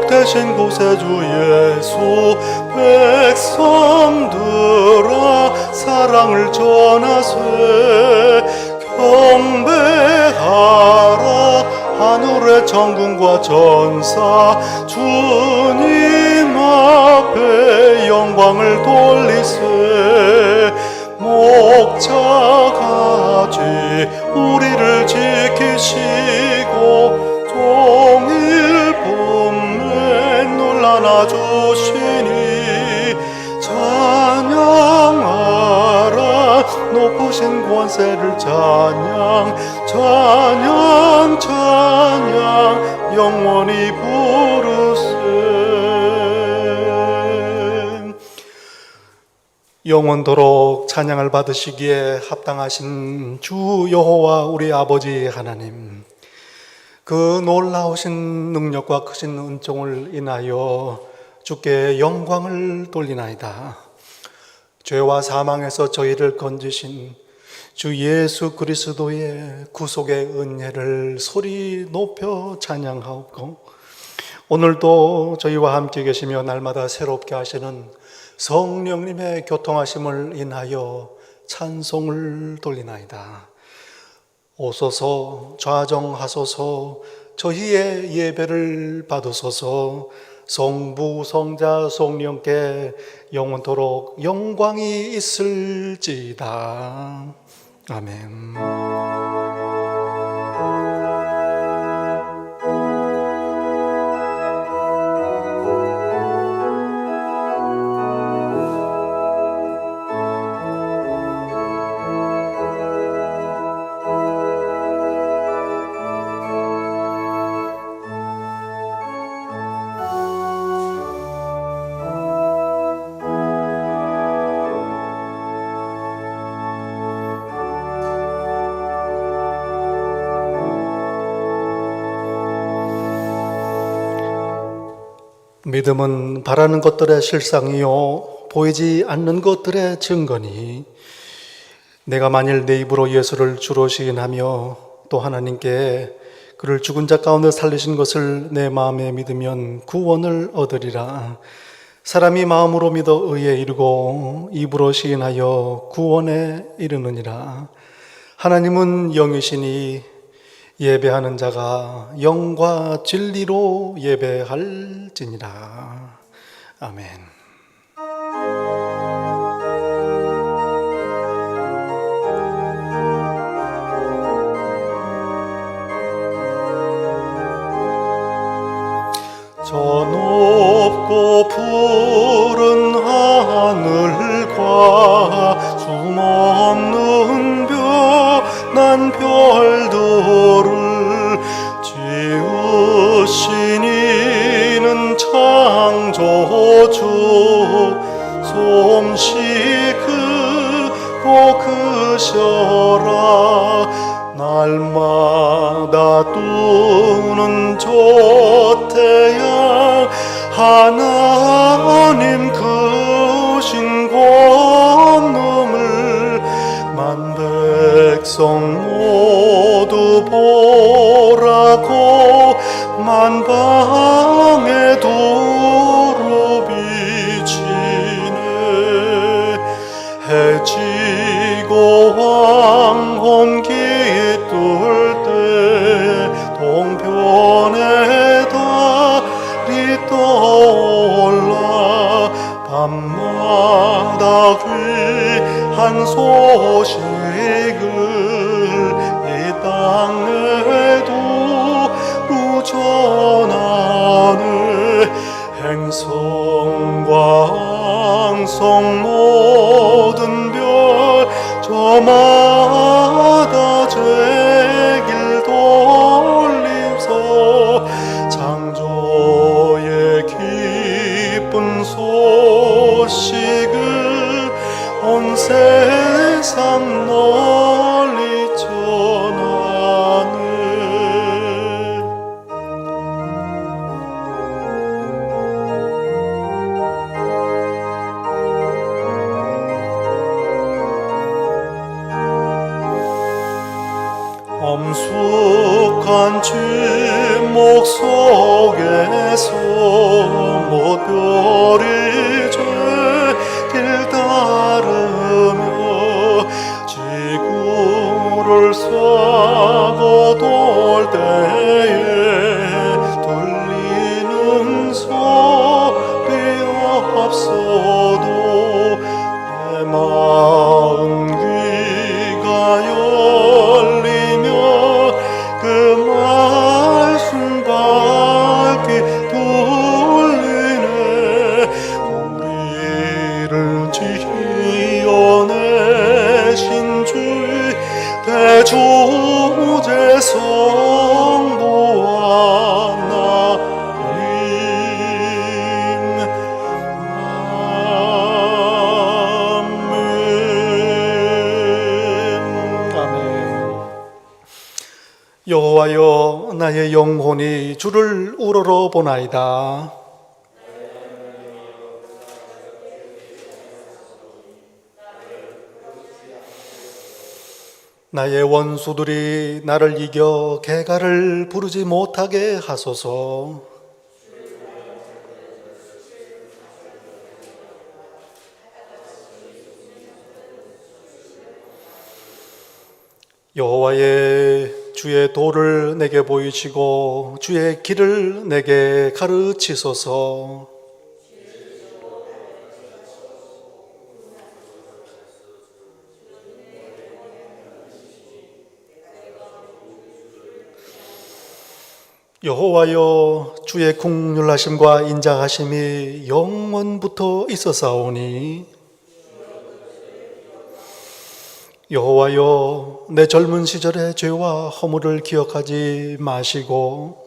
되신 구세주 예수, 백성들아 사랑을 전하세. 경배하라 하늘의 천군과 전사, 주님 앞에 영광을 돌리세. 목자같이 우리를 지키시고 종일 품에 눌 안아주시니, 찬양하라 높으신 권세를 찬양, 찬양 찬양 영원히 부르세. 영원토록 찬양을 받으시기에 합당하신 주 여호와 우리 아버지 하나님, 그 놀라우신 능력과 크신 은총을 인하여 주께 영광을 돌리나이다. 죄와 사망에서 저희를 건지신 주 예수 그리스도의 구속의 은혜를 소리 높여 찬양하옵고, 오늘도 저희와 함께 계시며 날마다 새롭게 하시는 성령님의 교통하심을 인하여 찬송을 돌리나이다. 오소서, 좌정하소서, 저희의 예배를 받으소서. 성부, 성자, 성령께 영원토록 영광이 있을지이다. 아멘. 믿음은 바라는 것들의 실상이요 보이지 않는 것들의 증거니, 내가 만일 내 입으로 예수를 주로 시인하며 또 하나님께 그를 죽은 자 가운데 살리신 것을 내 마음에 믿으면 구원을 얻으리라. 사람이 마음으로 믿어 의에 이르고 입으로 시인하여 구원에 이르느니라. 하나님은 영이시니 예배하는 자가 영과 진리로 예배할지니라. 아멘. 저 높고 푸른 하늘과 숨없는 변한 별들을 지으신 이는 창조주, 솜씨 크고 크셔라. 날마다 뜨는 저 태양, 하나님 크신 권능을 만 백성 모두 보라고 만방에 두루 비치네. 해지고 황혼 깃들 때 동편에 달이 떠올라. 밤마다 귀한 소식을 이 땅에 두루 전하네. 행성과 항성 모든 별 저마다 죄길 돌림서, 창조의 기쁜 소식을 온 세상 널리 전하네. 엄숙한 침묵 속에서 못별이 죄길 따르며 지구를 싸고 돌 때에 들리는 소리 없어도 내 마음 귀가 열리며 그 말씀 밝게 들리네. 우리를 지어내신 주 대주제 성부 하나님. 아멘. 여호와여, 나의 영혼이 주를 우러러 보나이다. 나의 원수들이 나를 이겨 개가를 부르지 못하게 하소서. 여호와의 주의 도를 내게 보이시고 주의 길을 내게 가르치소서. 여호와여, 주의 국률하심과 인자하심이 영원부터 있어사오니 여호와여, 내 젊은 시절의 죄와 허물을 기억하지 마시고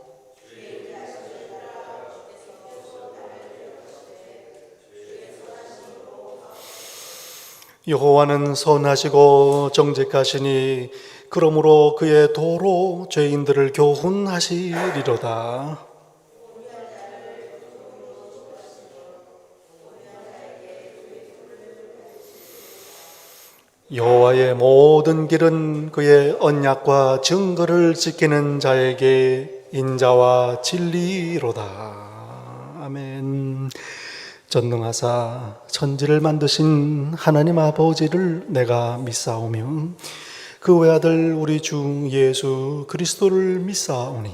여호와는 선하시고 정직하시니 그러므로 그의 도로 죄인들을 교훈하시리로다. 여호와의 모든 길은 그의 언약과 증거를 지키는 자에게 인자와 진리로다. 아멘. 전능하사 천지를 만드신 하나님 아버지를 내가 믿사오며 그 외아들 우리 주 예수 그리스도를 믿사오니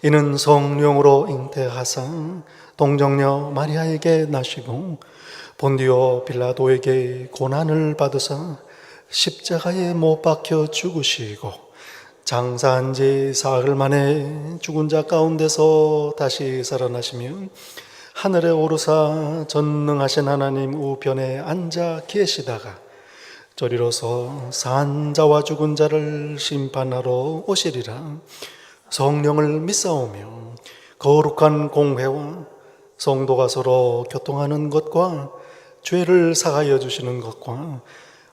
이는 성령으로 잉태하사 동정녀 마리아에게 나시고 본디오 빌라도에게 고난을 받으사 십자가에 못 박혀 죽으시고 장사한 지 사흘 만에 죽은 자 가운데서 다시 살아나시며 하늘에 오르사 전능하신 하나님 우편에 앉아 계시다가 저리로서 산 자와 죽은 자를 심판하러 오시리라. 성령을 믿사오며 거룩한 공회와 성도가 서로 교통하는 것과 죄를 사하여 주시는 것과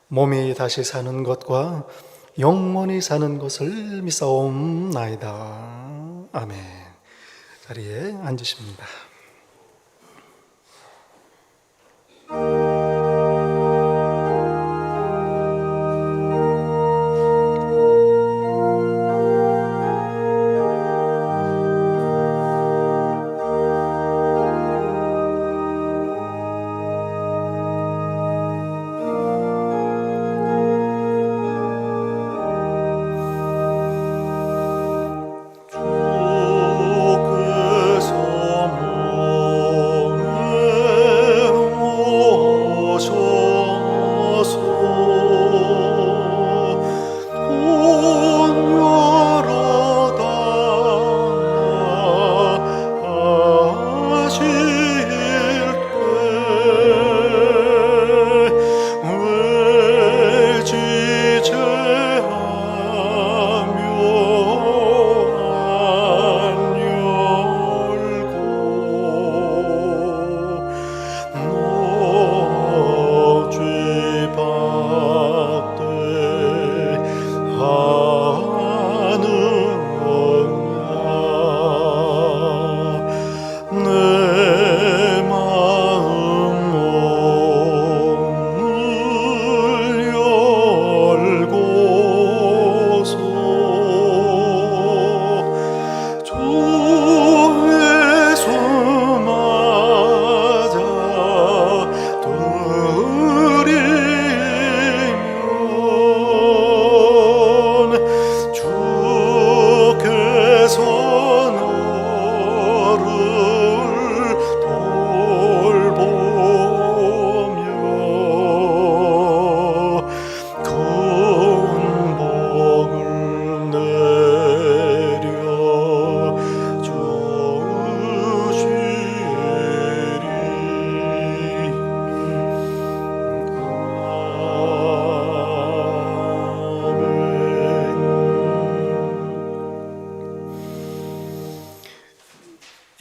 몸이 다시 사는 것과 영원히 사는 것을 믿사옵나이다. 아멘. 자리에 앉으십니다.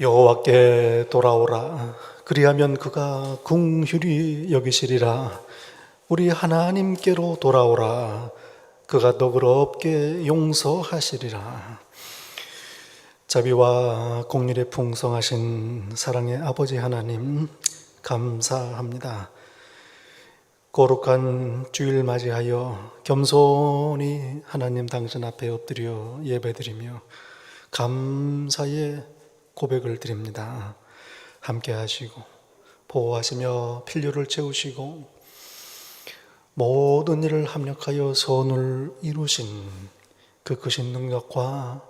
여호와께 돌아오라. 그리하면 그가 긍휼히 여기시리라. 우리 하나님께로 돌아오라. 그가 너그럽게 용서하시리라. 자비와 공률에 풍성하신 사랑의 아버지 하나님, 감사합니다. 거룩한 주일 맞이하여 겸손히 하나님 당신 앞에 엎드려 예배드리며 감사의 고백을 드립니다. 함께 하시고 보호하시며 필요를 채우시고 모든 일을 합력하여 선을 이루신 그 크신 능력과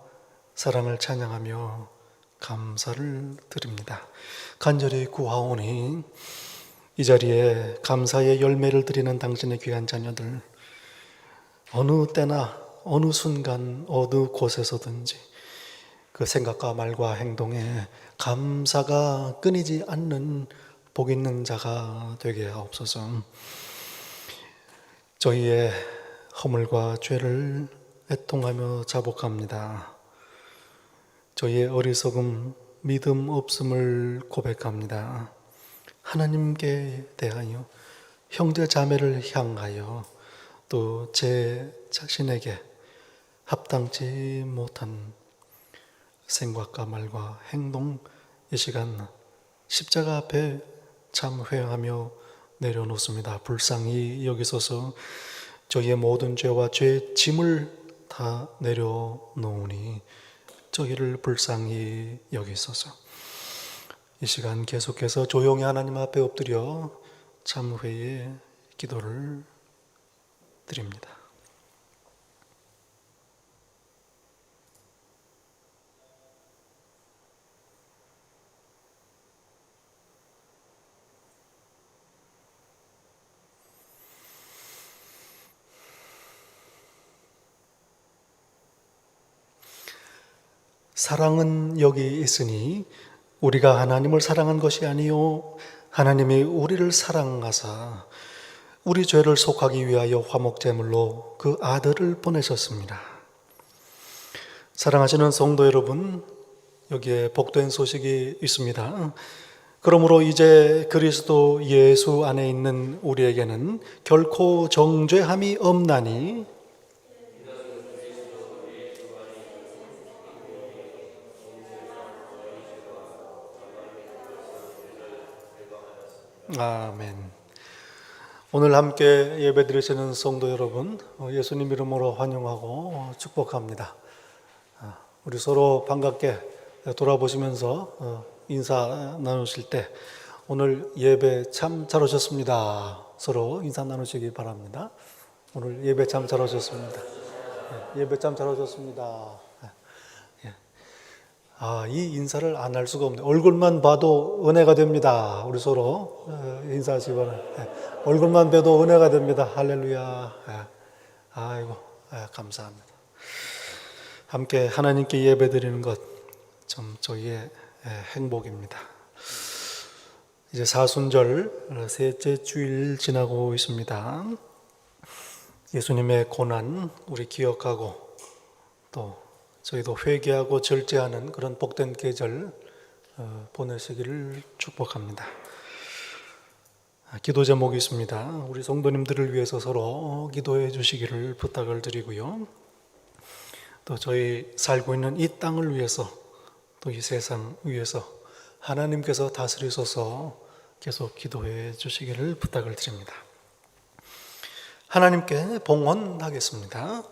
사랑을 찬양하며 감사를 드립니다. 간절히 구하오니 이 자리에 감사의 열매를 드리는 당신의 귀한 자녀들, 어느 때나 어느 순간 어느 곳에서든지 그 생각과 말과 행동에 감사가 끊이지 않는 복 있는 자가 되게 하옵소서. 저희의 허물과 죄를 애통하며 자복합니다. 저희의 어리석음, 믿음 없음을 고백합니다. 하나님께 대하여, 형제 자매를 향하여, 또 제 자신에게 합당치 못한 생각과 말과 행동, 이 시간 십자가 앞에 참 회개하며 내려놓습니다. 불쌍히 여기소서. 저희의 모든 죄와 죄의 짐을 다 내려놓으니 저희를 불쌍히 여기소서. 이 시간 계속해서 조용히 하나님 앞에 엎드려 참회의 기도를 드립니다. 사랑은 여기 있으니 우리가 하나님을 사랑한 것이 아니요 하나님이 우리를 사랑하사 우리 죄를 속하기 위하여 화목제물로 그 아들을 보내셨습니다. 사랑하시는 성도 여러분, 여기에 복된 소식이 있습니다. 그러므로 이제 그리스도 예수 안에 있는 우리에게는 결코 정죄함이 없나니 아멘. 오늘 함께 예배 드리시는 성도 여러분, 예수님 이름으로 환영하고 축복합니다. 우리 서로 반갑게 돌아보시면서 인사 나누실 때 오늘 예배 참 잘 오셨습니다. 서로 인사 나누시기 바랍니다. 오늘 예배 참 잘 오셨습니다. 예배 참 잘 오셨습니다. 이 인사를 안 할 수가 없네요. 얼굴만 봐도 은혜가 됩니다. 우리 서로 인사하시기 바랍니다. 얼굴만 봐도 은혜가 됩니다. 할렐루야. 아이고, 감사합니다. 함께 하나님께 예배드리는 것 참 저희의 행복입니다. 이제 사순절 셋째 주일 지나고 있습니다. 예수님의 고난 우리 기억하고 또 저희도 회개하고 절제하는 그런 복된 계절 보내시기를 축복합니다. 기도 제목이 있습니다. 우리 성도님들을 위해서 서로 기도해 주시기를 부탁을 드리고요. 또 저희 살고 있는 이 땅을 위해서 또 이 세상 위해서 하나님께서 다스리소서 계속 기도해 주시기를 부탁을 드립니다. 하나님께 봉헌하겠습니다.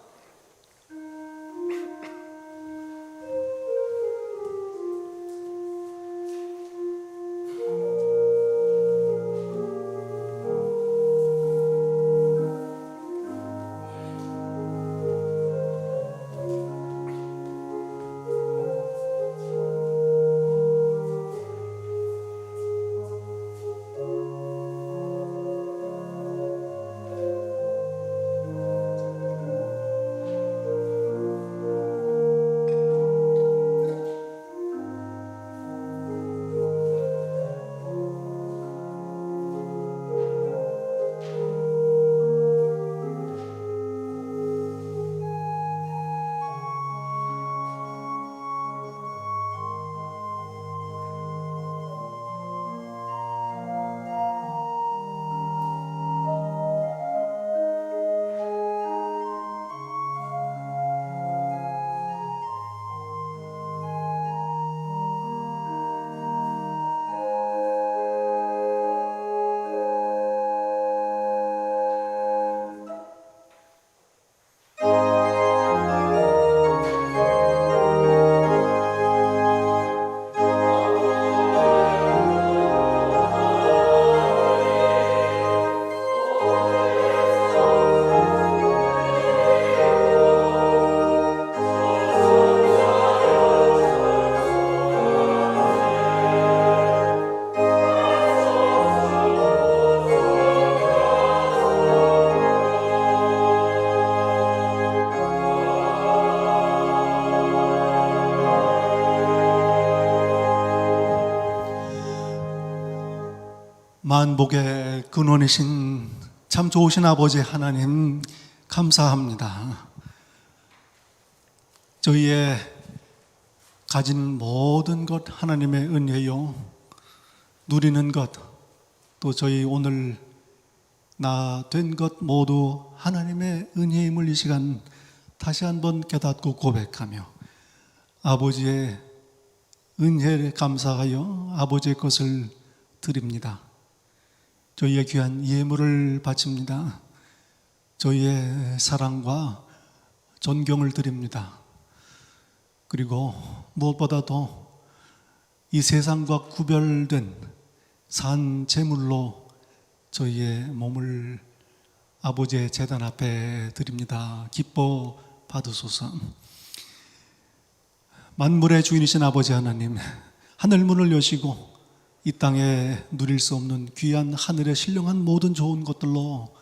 만복의 근원이신 참 좋으신 아버지 하나님 감사합니다. 저희의 가진 모든 것 하나님의 은혜요, 누리는 것, 또 저희 오늘 나 된 것 모두 하나님의 은혜임을 이 시간 다시 한번 깨닫고 고백하며 아버지의 은혜에 감사하여 아버지의 것을 드립니다. 저희의 귀한 예물을 바칩니다. 저희의 사랑과 존경을 드립니다. 그리고 무엇보다도 이 세상과 구별된 산 제물로 저희의 몸을 아버지의 제단 앞에 드립니다. 기뻐 받으소서. 만물의 주인이신 아버지 하나님, 하늘 문을 여시고 이 땅에 누릴 수 없는 귀한 하늘의 신령한 모든 좋은 것들로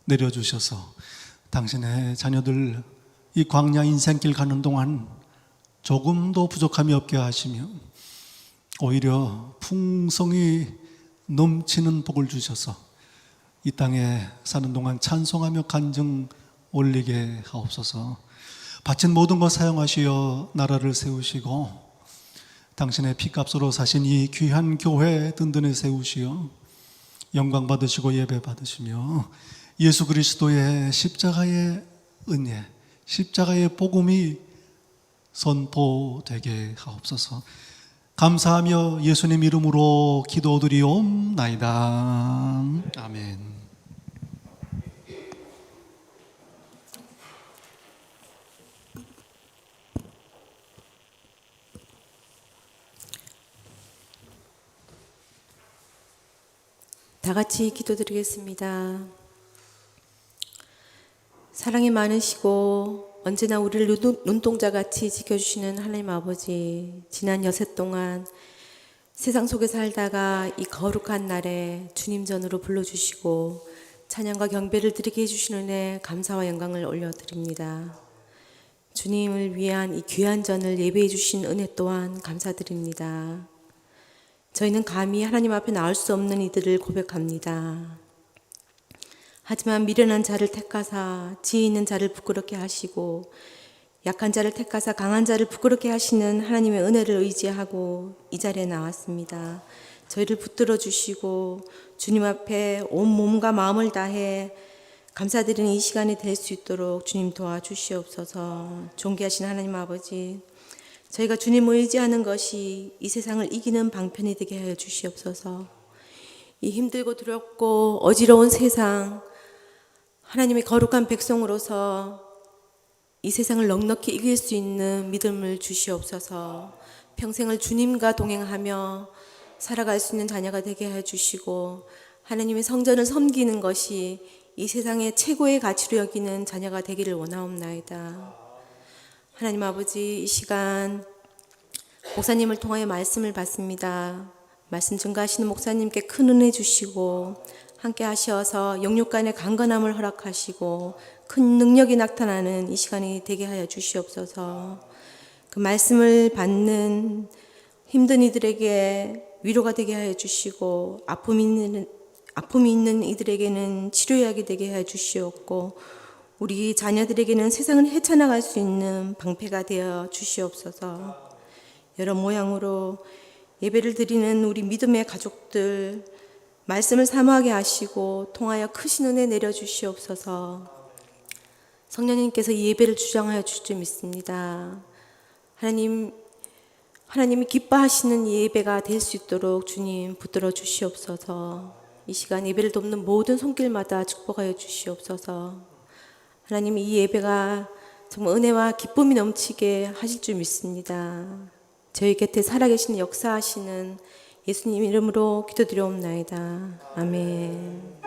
내려주셔서 당신의 자녀들 이 광야 인생길 가는 동안 조금도 부족함이 없게 하시며 오히려 풍성히 넘치는 복을 주셔서 이 땅에 사는 동안 찬송하며 간증 올리게 하옵소서. 바친 모든 것 사용하시어 나라를 세우시고 당신의 피값으로 사신 이 귀한 교회 든든히 세우시어 영광 받으시고 예배 받으시며 예수 그리스도의 십자가의 은혜, 십자가의 복음이 선포되게 하옵소서. 감사하며 예수님 이름으로 기도드리옵나이다. 아멘. 다 같이 기도드리겠습니다. 사랑이 많으시고 언제나 우리를 눈동자같이 지켜주시는 하나님 아버지, 지난 여세 동안 세상 속에 살다가 이 거룩한 날에 주님 전으로 불러주시고 찬양과 경배를 드리게 해주시는 은혜 감사와 영광을 올려드립니다. 주님을 위한 이 귀한 전을 예배해 주신 은혜 또한 감사드립니다. 저희는 감히 하나님 앞에 나올 수 없는 이들을 고백합니다. 하지만 미련한 자를 택하사 지혜 있는 자를 부끄럽게 하시고 약한 자를 택하사 강한 자를 부끄럽게 하시는 하나님의 은혜를 의지하고 이 자리에 나왔습니다. 저희를 붙들어 주시고 주님 앞에 온 몸과 마음을 다해 감사드리는 이 시간이 될 수 있도록 주님 도와주시옵소서. 존귀하신 하나님 아버지, 저희가 주님을 의지하는 것이 이 세상을 이기는 방편이 되게 하여 주시옵소서. 이 힘들고 두렵고 어지러운 세상, 하나님의 거룩한 백성으로서 이 세상을 넉넉히 이길 수 있는 믿음을 주시옵소서. 평생을 주님과 동행하며 살아갈 수 있는 자녀가 되게 하여 주시고 하나님의 성전을 섬기는 것이 이 세상의 최고의 가치로 여기는 자녀가 되기를 원하옵나이다. 하나님 아버지, 이 시간 목사님을 통하여 말씀을 받습니다. 말씀 증거하시는 목사님께 큰 은혜 주시고 함께 하셔서 영육간의 강건함을 허락하시고 큰 능력이 나타나는 이 시간이 되게 하여 주시옵소서. 그 말씀을 받는 힘든 이들에게 위로가 되게 하여 주시고 아픔이 있는 이들에게는 치료약이 되게 하여 주시옵고 우리 자녀들에게는 세상을 헤쳐나갈 수 있는 방패가 되어 주시옵소서. 여러 모양으로 예배를 드리는 우리 믿음의 가족들 말씀을 사모하게 하시고 통하여 크신 은혜 내려주시옵소서. 성령님께서 이 예배를 주장하여 주실 줄 믿습니다. 하나님이 기뻐하시는 이 예배가 될 수 있도록 주님 붙들어 주시옵소서. 이 시간 예배를 돕는 모든 손길마다 축복하여 주시옵소서. 하나님, 이 예배가 정말 은혜와 기쁨이 넘치게 하실 줄 믿습니다. 저희 곁에 살아계신 역사하시는 예수님 이름으로 기도드려옵나이다. 아멘.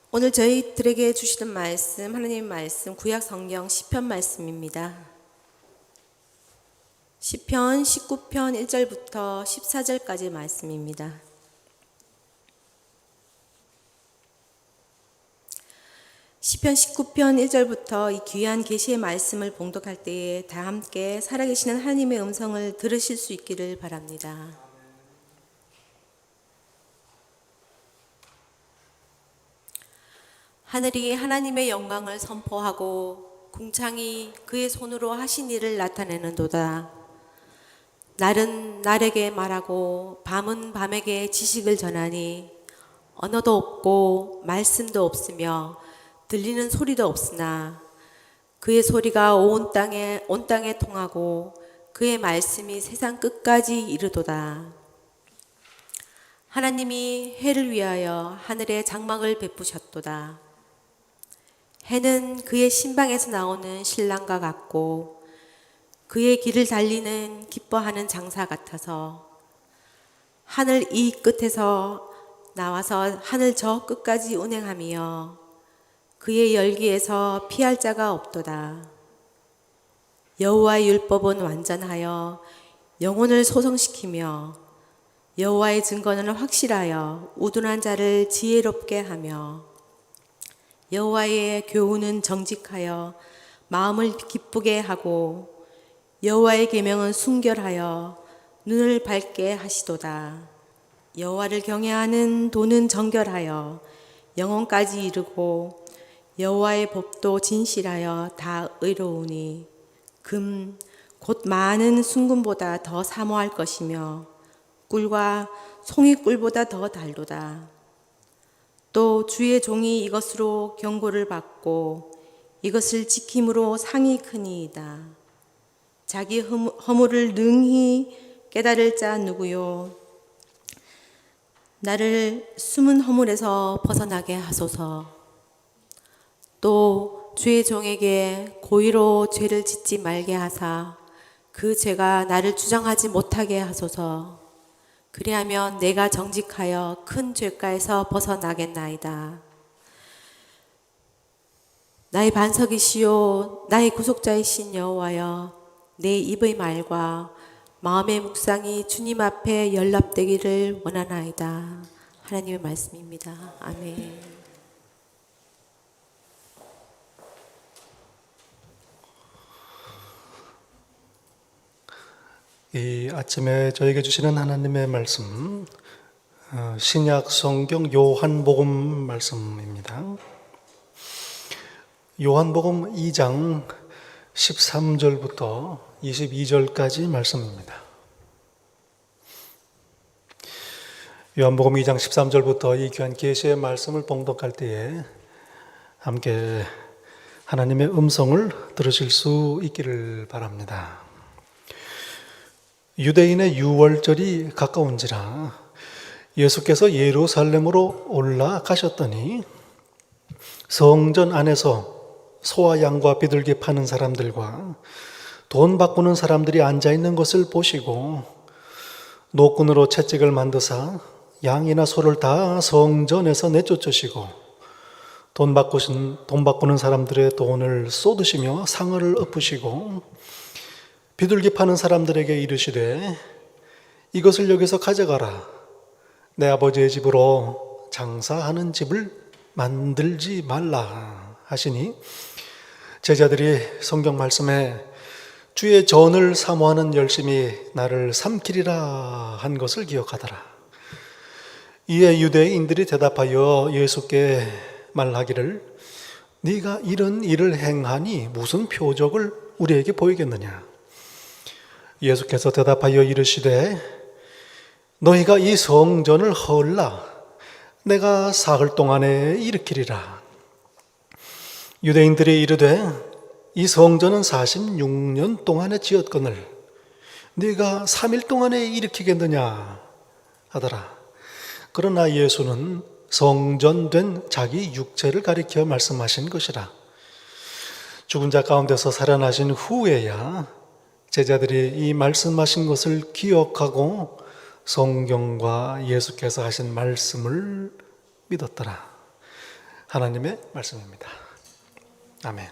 오늘 저희들에게 주시는 말씀, 하나님의 말씀, 구약 성경 시편 말씀입니다. 시편 19편 1절부터 14절까지 말씀입니다. 시편 19편 1절부터 이 귀한 계시의 말씀을 봉독할 때에 다 함께 살아계시는 하나님의 음성을 들으실 수 있기를 바랍니다. 하늘이 하나님의 영광을 선포하고 궁창이 그의 손으로 하신 일을 나타내는도다. 날은 날에게 말하고 밤은 밤에게 지식을 전하니 언어도 없고 말씀도 없으며 들리는 소리도 없으나 그의 소리가 온 땅에 통하고 그의 말씀이 세상 끝까지 이르도다. 하나님이 해를 위하여 하늘에 장막을 베푸셨도다. 해는 그의 신방에서 나오는 신랑과 같고 그의 길을 달리는 기뻐하는 장사 같아서 하늘 이 끝에서 나와서 하늘 저 끝까지 운행하며 그의 열기에서 피할 자가 없도다. 여호와의 율법은 완전하여 영혼을 소성시키며 여호와의 증거는 확실하여 우둔한 자를 지혜롭게 하며 여호와의 교훈은 정직하여 마음을 기쁘게 하고 여호와의 계명은 순결하여 눈을 밝게 하시도다. 여호와를 경외하는 도는 정결하여 영혼까지 이르고 여호와의 법도 진실하여 다 의로우니 금 곧 많은 순금보다 더 사모할 것이며 꿀과 송이꿀보다 더 달도다. 또 주의 종이 이것으로 경고를 받고 이것을 지킴으로 상이 크니이다. 자기 허물을 능히 깨달을 자 누구요? 나를 숨은 허물에서 벗어나게 하소서. 또 주의 종에게 고의로 죄를 짓지 말게 하사 그 죄가 나를 주장하지 못하게 하소서. 그리하면 내가 정직하여 큰 죄가에서 벗어나겠나이다. 나의 반석이시요 나의 구속자이신 여호와여, 내 입의 말과 마음의 묵상이 주님 앞에 연락되기를 원하나이다. 하나님의 말씀입니다. 아멘. 이 아침에 저에게 주시는 하나님의 말씀, 신약 성경 요한복음 말씀입니다. 요한복음 2장 13절부터 22절까지 말씀입니다. 요한복음 2장 13절부터 이 귀한 계시의 말씀을 봉독할 때에 함께 하나님의 음성을 들으실 수 있기를 바랍니다. 유대인의 유월절이 가까운지라 예수께서 예루살렘으로 올라가셨더니 성전 안에서 소와 양과 비둘기 파는 사람들과 돈 바꾸는 사람들이 앉아있는 것을 보시고 노끈으로 채찍을 만드사 양이나 소를 다 성전에서 내쫓으시고 돈 바꾸는 사람들의 돈을 쏟으시며 상을 엎으시고 비둘기 파는 사람들에게 이르시되 이것을 여기서 가져가라. 내 아버지의 집으로 장사하는 집을 만들지 말라 하시니 제자들이 성경 말씀에 주의 전을 사모하는 열심이 나를 삼키리라 한 것을 기억하더라. 이에 유대인들이 대답하여 예수께 말하기를 네가 이런 일을 행하니 무슨 표적을 우리에게 보이겠느냐. 예수께서 대답하여 이르시되 너희가 이 성전을 헐라 내가 사흘 동안에 일으키리라. 유대인들이 이르되 이 성전은 46년 동안에 지었거늘 네가 3일 동안에 일으키겠느냐 하더라. 그러나 예수는 성전된 자기 육체를 가리켜 말씀하신 것이라. 죽은 자 가운데서 살아나신 후에야 제자들이 이 말씀하신 것을 기억하고 성경과 예수께서 하신 말씀을 믿었더라. 하나님의 말씀입니다. 아멘.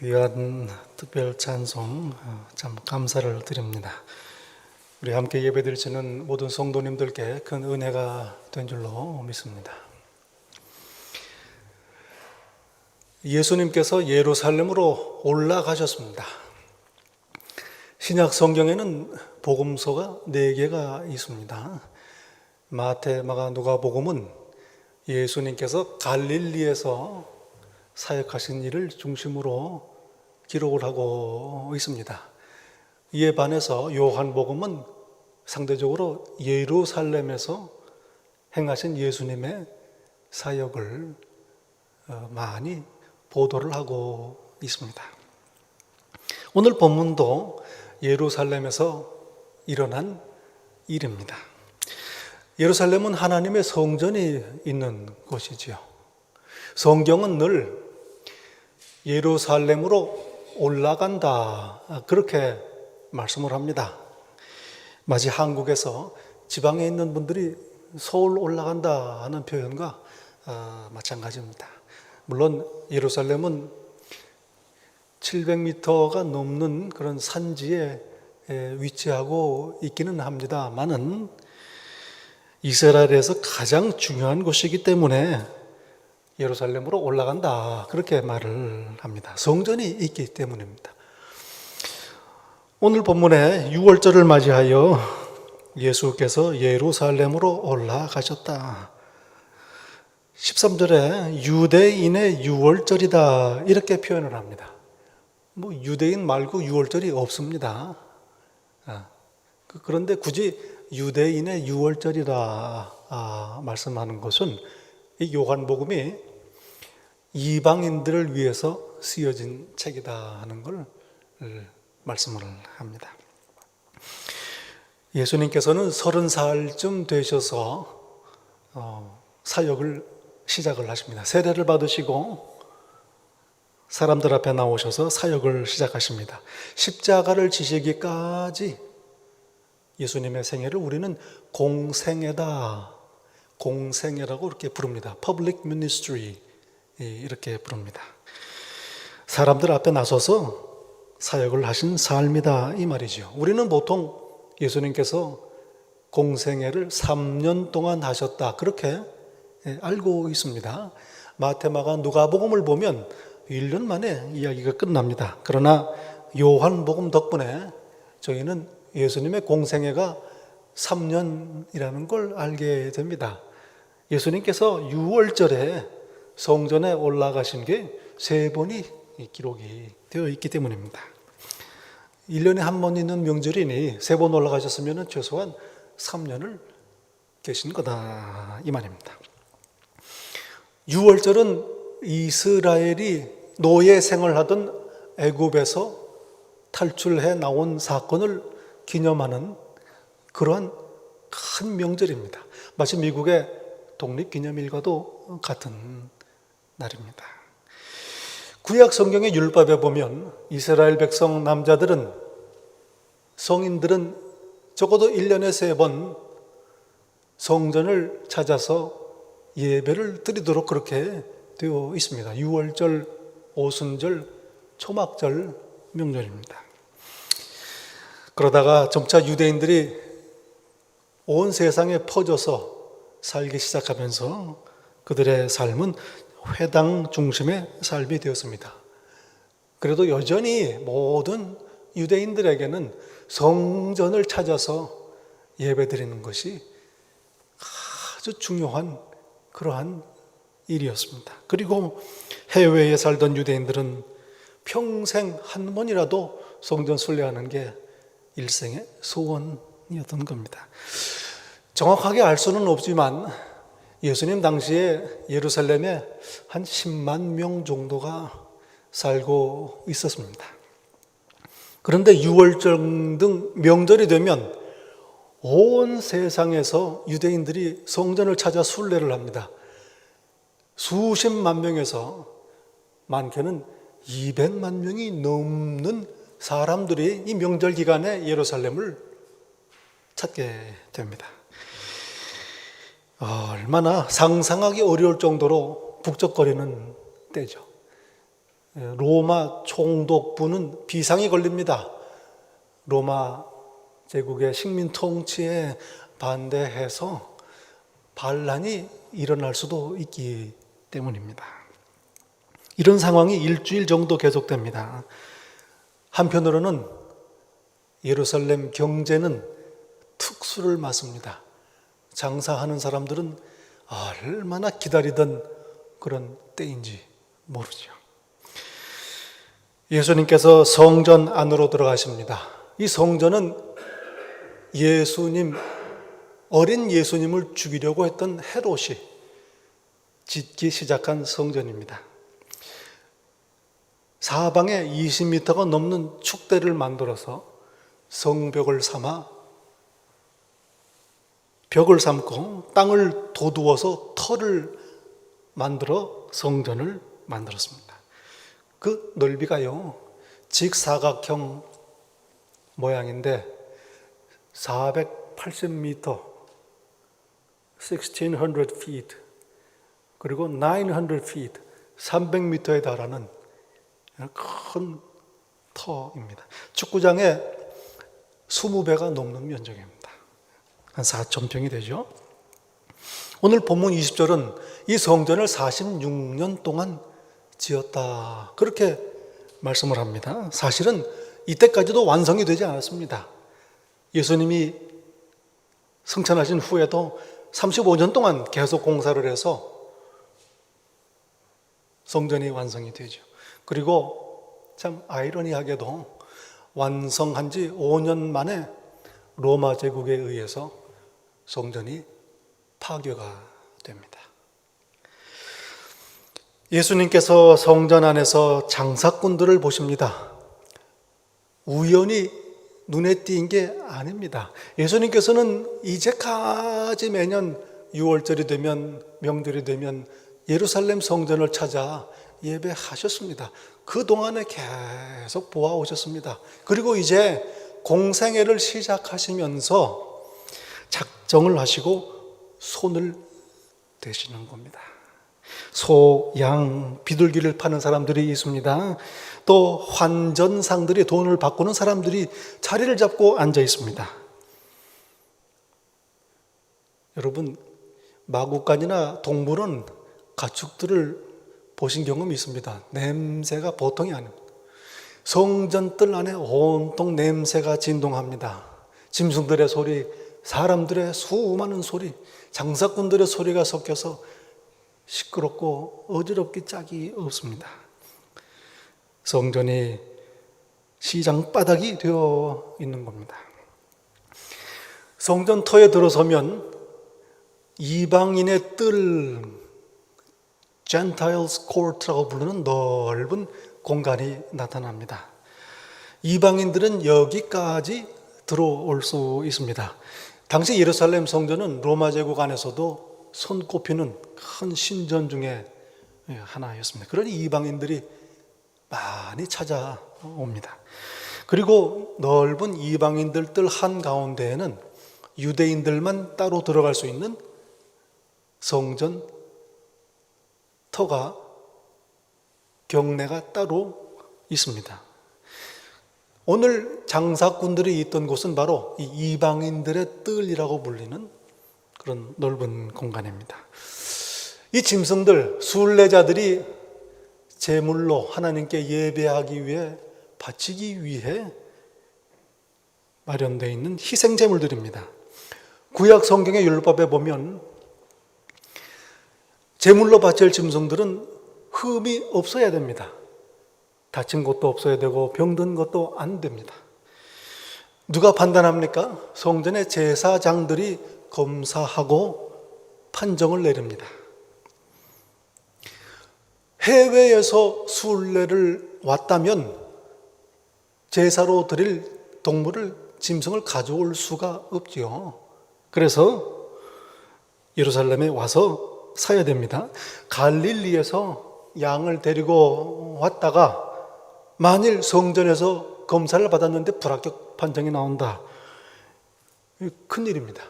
귀한 특별 찬송 참 감사를 드립니다. 우리 함께 예배드리시는 모든 성도님들께 큰 은혜가 된 줄로 믿습니다. 예수님께서 예루살렘으로 올라가셨습니다. 신약 성경에는 복음서가 4개가 있습니다. 마태, 마가, 누가복음은 예수님께서 갈릴리에서 사역하신 일을 중심으로 기록을 하고 있습니다. 이에 반해서 요한복음은 상대적으로 예루살렘에서 행하신 예수님의 사역을 많이 보도를 하고 있습니다. 오늘 본문도 예루살렘에서 일어난 일입니다. 예루살렘은 하나님의 성전이 있는 곳이지요. 성경은 늘 예루살렘으로 올라간다 그렇게 말씀을 합니다. 마치 한국에서 지방에 있는 분들이 서울 올라간다 하는 표현과 마찬가지입니다. 물론 예루살렘은 700m가 넘는 그런 산지에 위치하고 있기는 합니다만은 이스라엘에서 가장 중요한 곳이기 때문에 예루살렘으로 올라간다 그렇게 말을 합니다. 성전이 있기 때문입니다. 오늘 본문에 6월절을 맞이하여 예수께서 예루살렘으로 올라가셨다. 13절에 유대인의 6월절이다 이렇게 표현을 합니다. 유대인 말고 6월절이 없습니다. 그런데 굳이 유대인의 6월절이라 말씀하는 것은 이 요한복음이 이방인들을 위해서 쓰여진 책이다 하는 걸 말씀을 합니다. 예수님께서는 30살쯤 되셔서 사역을 시작을 하십니다. 세례를 받으시고 사람들 앞에 나오셔서 사역을 시작하십니다. 십자가를 지시기까지 예수님의 생애를 우리는 공생애다, 공생애라고 이렇게 부릅니다. Public Ministry 이렇게 부릅니다. 사람들 앞에 나서서 사역을 하신 삶이다 이 말이죠. 우리는 보통 예수님께서 공생애를 3년 동안 하셨다 그렇게 알고 있습니다. 마태, 마가, 누가복음을 보면 1년 만에 이야기가 끝납니다. 그러나 요한복음 덕분에 저희는 예수님의 공생애가 3년이라는 걸 알게 됩니다. 예수님께서 6월절에 성전에 올라가신 게 3번이 기록이 되어 있기 때문입니다. 1년에 한 번 있는 명절이니 3번 올라가셨으면 최소한 3년을 계신 거다 이 말입니다. 6월절은 이스라엘이 노예 생활하던 애굽에서 탈출해 나온 사건을 기념하는 그러한 큰 명절입니다. 마치 미국의 독립기념일과도 같은 날입니다. 구약 성경의 율법에 보면 이스라엘 백성 남자들은, 성인들은 적어도 1년에 3번 성전을 찾아서 예배를 드리도록 그렇게 되어 있습니다. 6월절, 오순절, 초막절 명절입니다. 그러다가 점차 유대인들이 온 세상에 퍼져서 살기 시작하면서 그들의 삶은 회당 중심의 삶이 되었습니다. 그래도 여전히 모든 유대인들에게는 성전을 찾아서 예배드리는 것이 아주 중요한 그러한 일이었습니다. 그리고 해외에 살던 유대인들은 평생 한 번이라도 성전 순례하는 게 일생의 소원이었던 겁니다. 정확하게 알 수는 없지만 예수님 당시에 예루살렘에 한 10만 명 정도가 살고 있었습니다. 그런데 6월절 등 명절이 되면 온 세상에서 유대인들이 성전을 찾아 순례를 합니다. 수십만 명에서 많게는 200만 명이 넘는 사람들이 이 명절 기간에 예루살렘을 찾게 됩니다. 얼마나 상상하기 어려울 정도로 북적거리는 때죠. 로마 총독부는 비상이 걸립니다. 로마 제국의 식민 통치에 반대해서 반란이 일어날 수도 있기 때문입니다. 이런 상황이 일주일 정도 계속됩니다. 한편으로는 예루살렘 경제는 특수를 맞습니다. 장사하는 사람들은 얼마나 기다리던 그런 때인지 모르죠. 예수님께서 성전 안으로 들어가십니다. 이 성전은 어린 예수님을 죽이려고 했던 헤롯이 짓기 시작한 성전입니다. 사방에 20m가 넘는 축대를 만들어서 성벽을 벽을 삼고 땅을 도두어서 터를 만들어 성전을 만들었습니다. 그 넓이가요, 직사각형 모양인데 480m, 1600 feet, 그리고 900 feet, 300m에 달하는 큰 터입니다. 축구장의 20배가 넘는 면적입니다. 한 4,000평이 되죠. 오늘 본문 20절은 이 성전을 46년 동안 지었다, 그렇게 말씀을 합니다. 사실은 이때까지도 완성이 되지 않았습니다. 예수님이 승천하신 후에도 35년 동안 계속 공사를 해서 성전이 완성이 되죠. 그리고 참 아이러니하게도 완성한 지 5년 만에 로마 제국에 의해서 성전이 파괴가 됩니다. 예수님께서 성전 안에서 장사꾼들을 보십니다. 우연히 눈에 띈 게 아닙니다. 예수님께서는 이제까지 매년 6월절이 되면, 명절이 되면 예루살렘 성전을 찾아 예배하셨습니다. 그동안에 계속 보아오셨습니다. 그리고 이제 공생애를 시작하시면서 작정을 하시고 손을 대시는 겁니다. 소, 양, 비둘기를 파는 사람들이 있습니다. 또 환전상들이, 돈을 바꾸는 사람들이 자리를 잡고 앉아 있습니다. 여러분, 마구간이나 동물원 가축들을 보신 경험이 있습니다. 냄새가 보통이 아닙니다. 성전뜰 안에 온통 냄새가 진동합니다. 짐승들의 소리, 사람들의 수많은 소리, 장사꾼들의 소리가 섞여서 시끄럽고 어지럽기 짝이 없습니다. 성전이 시장 바닥이 되어 있는 겁니다. 성전터에 들어서면 이방인의 뜰, Gentiles Court라고 부르는 넓은 공간이 나타납니다. 이방인들은 여기까지 들어올 수 있습니다. 당시 예루살렘 성전은 로마 제국 안에서도 손꼽히는 큰 신전 중에 하나였습니다. 그러니 이방인들이 많이 찾아옵니다. 그리고 넓은 이방인들 뜰 한가운데에는 유대인들만 따로 들어갈 수 있는 성전 터가, 경내가 따로 있습니다. 오늘 장사꾼들이 있던 곳은 바로 이 이방인들의 뜰이라고 불리는 그런 넓은 공간입니다. 이 짐승들, 순례자들이 제물로 하나님께 예배하기 위해, 바치기 위해 마련되어 있는 희생 제물들입니다. 구약 성경의 율법에 보면 제물로 바칠 짐승들은 흠이 없어야 됩니다. 다친 것도 없어야 되고 병든 것도 안 됩니다. 누가 판단합니까? 성전의 제사장들이 검사하고 판정을 내립니다. 해외에서 순례를 왔다면 제사로 드릴 동물을 짐승을 가져올 수가 없지요. 그래서 예루살렘에 와서 사야 됩니다. 갈릴리에서 양을 데리고 왔다가 만일 성전에서 검사를 받았는데 불합격 판정이 나온다. 큰일입니다.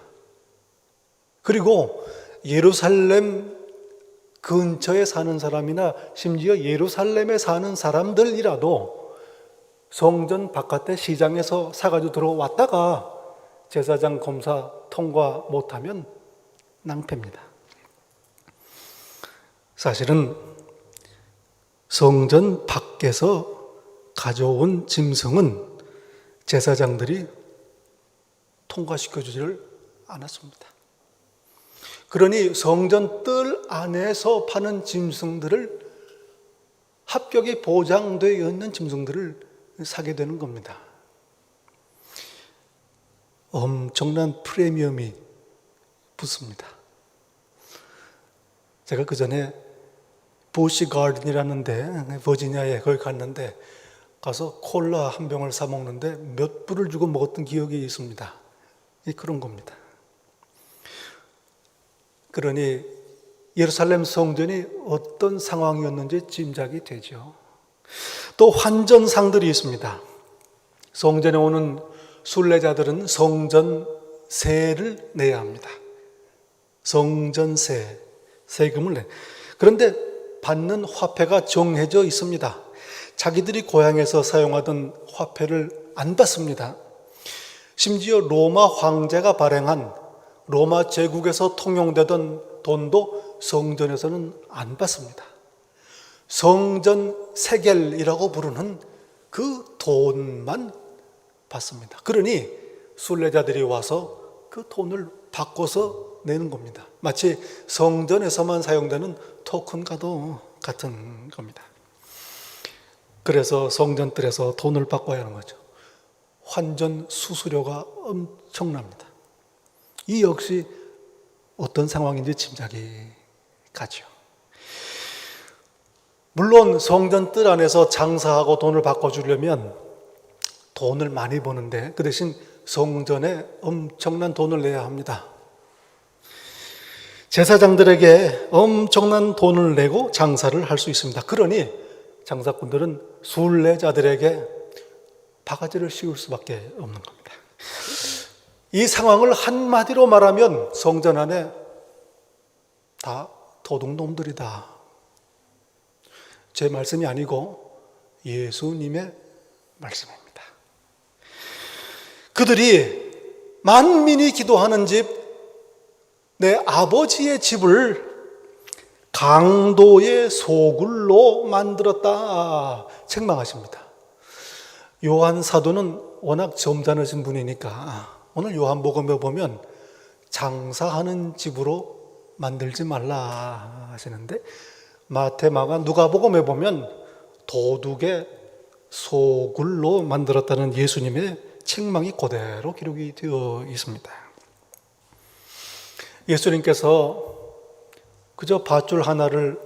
그리고 예루살렘 근처에 사는 사람이나 심지어 예루살렘에 사는 사람들이라도 성전 바깥에 시장에서 사가지고 들어왔다가 제사장 검사 통과 못하면 낭패입니다. 사실은 성전 밖에서 가져온 짐승은 제사장들이 통과시켜주지를 않았습니다. 그러니 성전 뜰 안에서 파는 짐승들을 합격이 보장되어 있는 짐승들을 사게 되는 겁니다. 엄청난 프리미엄이 붙습니다. 제가 그 전에 부시 가든이라는 데 버지니아에 거기 갔는데 가서 콜라 한 병을 사 먹는데 몇 불을 주고 먹었던 기억이 있습니다. 그런 겁니다. 그러니 예루살렘 성전이 어떤 상황이었는지 짐작이 되죠. 또 환전상들이 있습니다. 성전에 오는 순례자들은 성전세를 내야 합니다. 성전세, 세금을 내. 그런데 받는 화폐가 정해져 있습니다. 자기들이 고향에서 사용하던 화폐를 안 받습니다. 심지어 로마 황제가 발행한 로마 제국에서 통용되던 돈도 성전에서는 안 받습니다. 성전 세겔이라고 부르는 그 돈만 받습니다. 그러니 순례자들이 와서 그 돈을 바꿔서 내는 겁니다. 마치 성전에서만 사용되는 토큰과도 같은 겁니다. 그래서 성전뜰에서 돈을 바꿔야 하는 거죠. 환전 수수료가 엄청납니다. 이 역시 어떤 상황인지 짐작이 가죠. 물론 성전 뜰 안에서 장사하고 돈을 바꿔주려면 돈을 많이 버는데 그 대신 성전에 엄청난 돈을 내야 합니다. 제사장들에게 엄청난 돈을 내고 장사를 할 수 있습니다. 그러니 장사꾼들은 순례자들에게 바가지를 씌울 수밖에 없는 겁니다. 이 상황을 한마디로 말하면 성전 안에 다 도둑놈들이다. 제 말씀이 아니고 예수님의 말씀입니다. 그들이 만민이 기도하는 집, 내 아버지의 집을 강도의 소굴로 만들었다 책망하십니다. 요한 사도는 워낙 점잖으신 분이니까 오늘 요한복음에 보면 장사하는 집으로 만들지 말라 하시는데 마태, 마가, 누가복음에 보면 도둑의 소굴로 만들었다는 예수님의 책망이 그대로 기록이 되어 있습니다. 예수님께서 그저 밧줄 하나를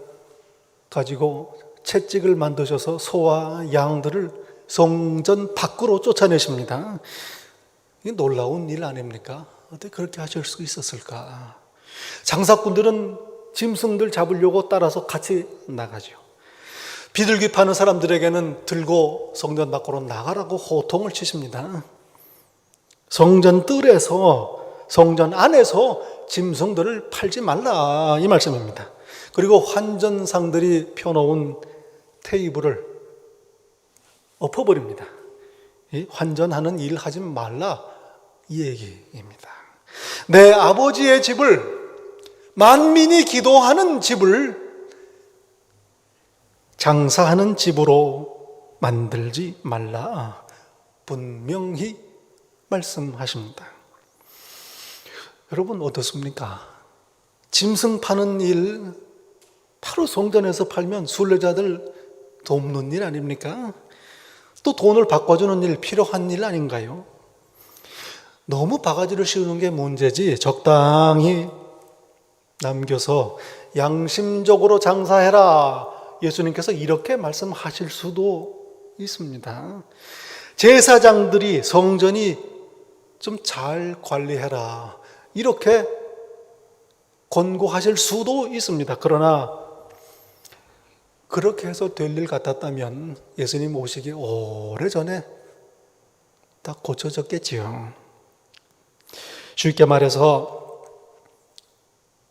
가지고 채찍을 만드셔서 소와 양들을 성전 밖으로 쫓아내십니다. 이게 놀라운 일 아닙니까? 어떻게 그렇게 하실 수 있었을까? 장사꾼들은 짐승들 잡으려고 따라서 같이 나가죠. 비둘기 파는 사람들에게는 들고 성전 밖으로 나가라고 호통을 치십니다. 성전 뜰에서, 성전 안에서 짐승들을 팔지 말라 이 말씀입니다. 그리고 환전상들이 펴놓은 테이블을 엎어버립니다. 이 환전하는 일 하지 말라 이 얘기입니다. 내 아버지의 집을, 만민이 기도하는 집을 장사하는 집으로 만들지 말라 분명히 말씀하십니다. 여러분 어떻습니까? 짐승 파는 일 바로 성전에서 팔면 순례자들 돕는 일 아닙니까? 또 돈을 바꿔주는 일 필요한 일 아닌가요? 너무 바가지를 씌우는 게 문제지 적당히 남겨서 양심적으로 장사해라. 예수님께서 이렇게 말씀하실 수도 있습니다. 제사장들이 성전이 좀 잘 관리해라. 이렇게 권고하실 수도 있습니다. 그러나 그렇게 해서 될 일 같았다면 예수님 오시기 오래전에 다 고쳐졌겠지요. 쉽게 말해서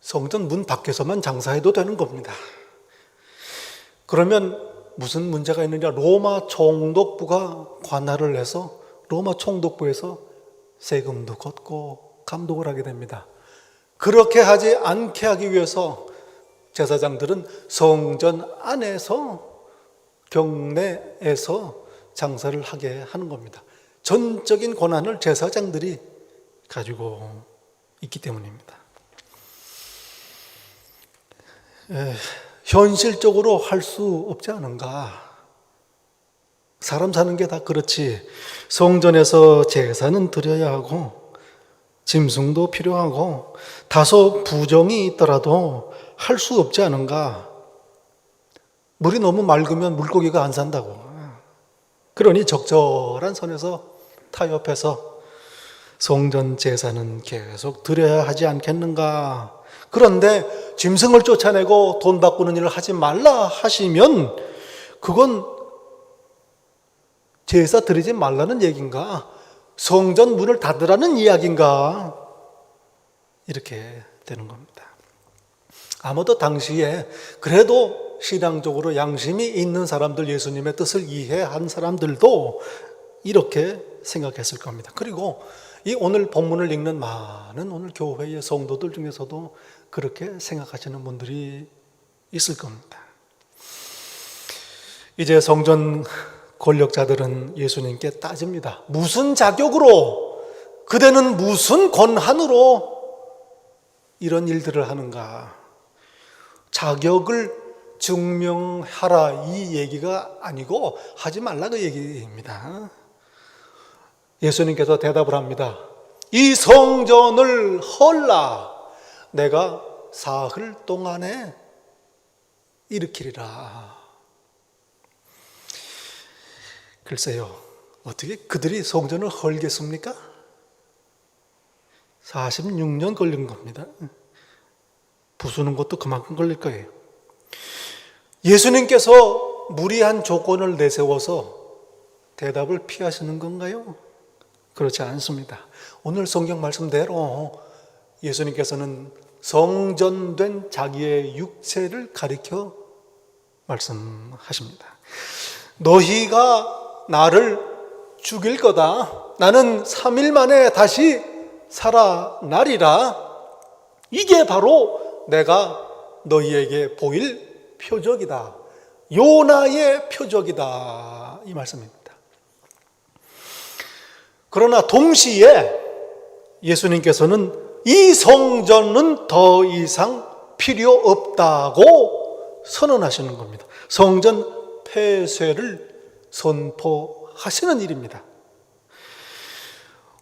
성전 문 밖에서만 장사해도 되는 겁니다. 그러면 무슨 문제가 있느냐? 로마 총독부가 관할을 해서 로마 총독부에서 세금도 걷고 감독을 하게 됩니다. 그렇게 하지 않게 하기 위해서 제사장들은 성전 안에서 경내에서 장사를 하게 하는 겁니다. 전적인 권한을 제사장들이 가지고 있기 때문입니다. 현실적으로 할 수 없지 않은가? 사람 사는 게 다 그렇지. 성전에서 제사는 드려야 하고 짐승도 필요하고 다소 부정이 있더라도 할 수 없지 않은가? 물이 너무 맑으면 물고기가 안 산다고. 그러니 적절한 선에서 타협해서 성전 제사는 계속 드려야 하지 않겠는가? 그런데 짐승을 쫓아내고 돈 바꾸는 일을 하지 말라 하시면 그건 제사 드리지 말라는 얘기인가? 성전 문을 닫으라는 이야기인가? 이렇게 되는 겁니다. 아마도 당시에 그래도 신앙적으로 양심이 있는 사람들, 예수님의 뜻을 이해한 사람들도 이렇게 생각했을 겁니다. 그리고 이 오늘 본문을 읽는 많은 오늘 교회의 성도들 중에서도 그렇게 생각하시는 분들이 있을 겁니다. 이제 성전 권력자들은 예수님께 따집니다. 무슨 자격으로, 그대는 무슨 권한으로 이런 일들을 하는가? 자격을 증명하라 이 얘기가 아니고 하지 말라 그 얘기입니다. 예수님께서 대답을 합니다. 이 성전을 헐라 내가 사흘 동안에 일으키리라. 글쎄요, 어떻게 그들이 성전을 헐겠습니까? 46년 걸린 겁니다. 부수는 것도 그만큼 걸릴 거예요. 예수님께서 무리한 조건을 내세워서 대답을 피하시는 건가요? 그렇지 않습니다. 오늘 성경 말씀대로 예수님께서는 성전된 자기의 육체를 가리켜 말씀하십니다. 너희가 나를 죽일 거다. 나는 3일 만에 다시 살아나리라. 이게 바로 내가 너희에게 보일 표적이다. 요나의 표적이다. 이 말씀입니다. 그러나 동시에 예수님께서는 이 성전은 더 이상 필요 없다고 선언하시는 겁니다. 성전 폐쇄를 선포하시는 일입니다.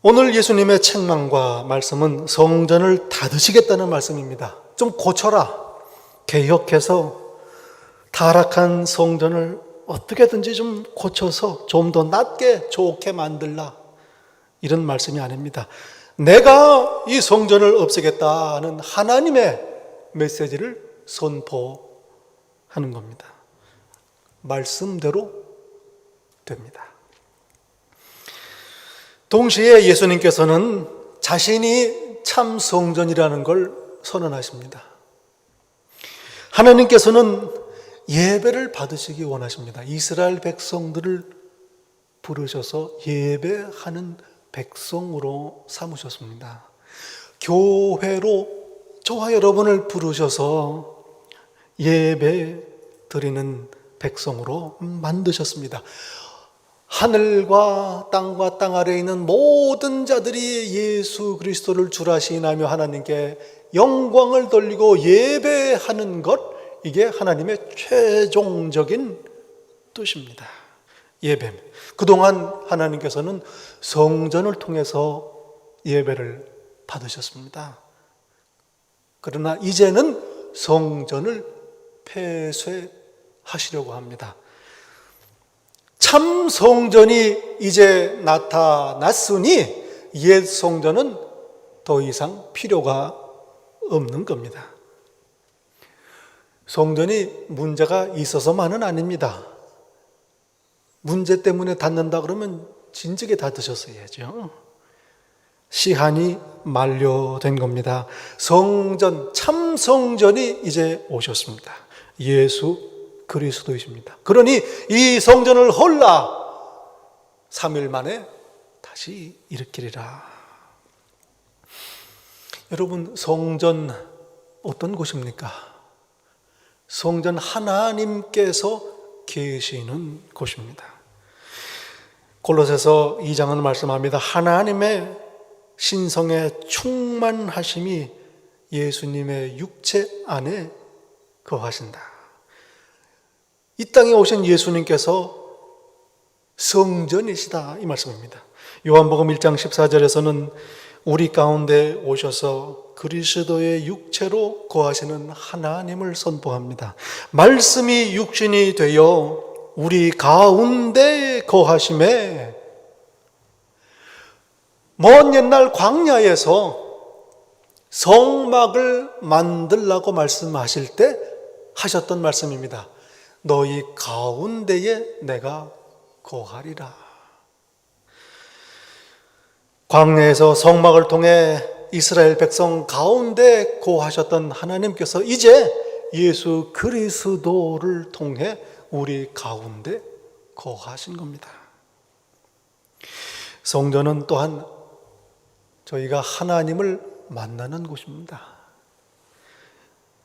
오늘 예수님의 책망과 말씀은 성전을 닫으시겠다는 말씀입니다. 좀 고쳐라. 개혁해서 타락한 성전을 어떻게든지 좀 고쳐서 좀 더 낫게 좋게 만들라. 이런 말씀이 아닙니다. 내가 이 성전을 없애겠다는 하나님의 메시지를 선포하는 겁니다. 말씀대로 됩니다. 동시에 예수님께서는 자신이 참 성전이라는 걸 선언하십니다. 하나님께서는 예배를 받으시기 원하십니다. 이스라엘 백성들을 부르셔서 예배하는 백성으로 삼으셨습니다. 교회로 저와 여러분을 부르셔서 예배 드리는 백성으로 만드셨습니다. 하늘과 땅 아래에 있는 모든 자들이 예수 그리스도를 주라 시인하며 하나님께 영광을 돌리고 예배하는 것, 이게 하나님의 최종적인 뜻입니다. 예배. 그동안 하나님께서는 성전을 통해서 예배를 받으셨습니다. 그러나 이제는 성전을 폐쇄하시려고 합니다. 참 성전이 이제 나타났으니 옛 성전은 더 이상 필요가 없는 겁니다. 성전이 문제가 있어서만은 아닙니다. 문제 때문에 닫는다 그러면 진즉에 닫으셨어야죠. 시한이 만료된 겁니다. 성전, 참 성전이 이제 오셨습니다. 예수 그리스도이십니다. 그러니 이 성전을 헐라 3일 만에 다시 일으키리라. 여러분, 성전 어떤 곳입니까? 성전 하나님께서 계시는 곳입니다. 골로새서 2장은 말씀합니다. 하나님의 신성의 충만하심이 예수님의 육체 안에 거하신다. 이 땅에 오신 예수님께서 성전이시다, 이 말씀입니다. 요한복음 1장 14절에서는 우리 가운데 오셔서 그리스도의 육체로 거하시는 하나님을 선포합니다. 말씀이 육신이 되어 우리 가운데 거하심에 먼 옛날 광야에서 성막을 만들라고 말씀하실 때 하셨던 말씀입니다. 너희 가운데에 내가 거하리라. 광야에서 성막을 통해 이스라엘 백성 가운데 거하셨던 하나님께서 이제 예수 그리스도를 통해 우리 가운데 거하신 겁니다. 성전은 또한 저희가 하나님을 만나는 곳입니다.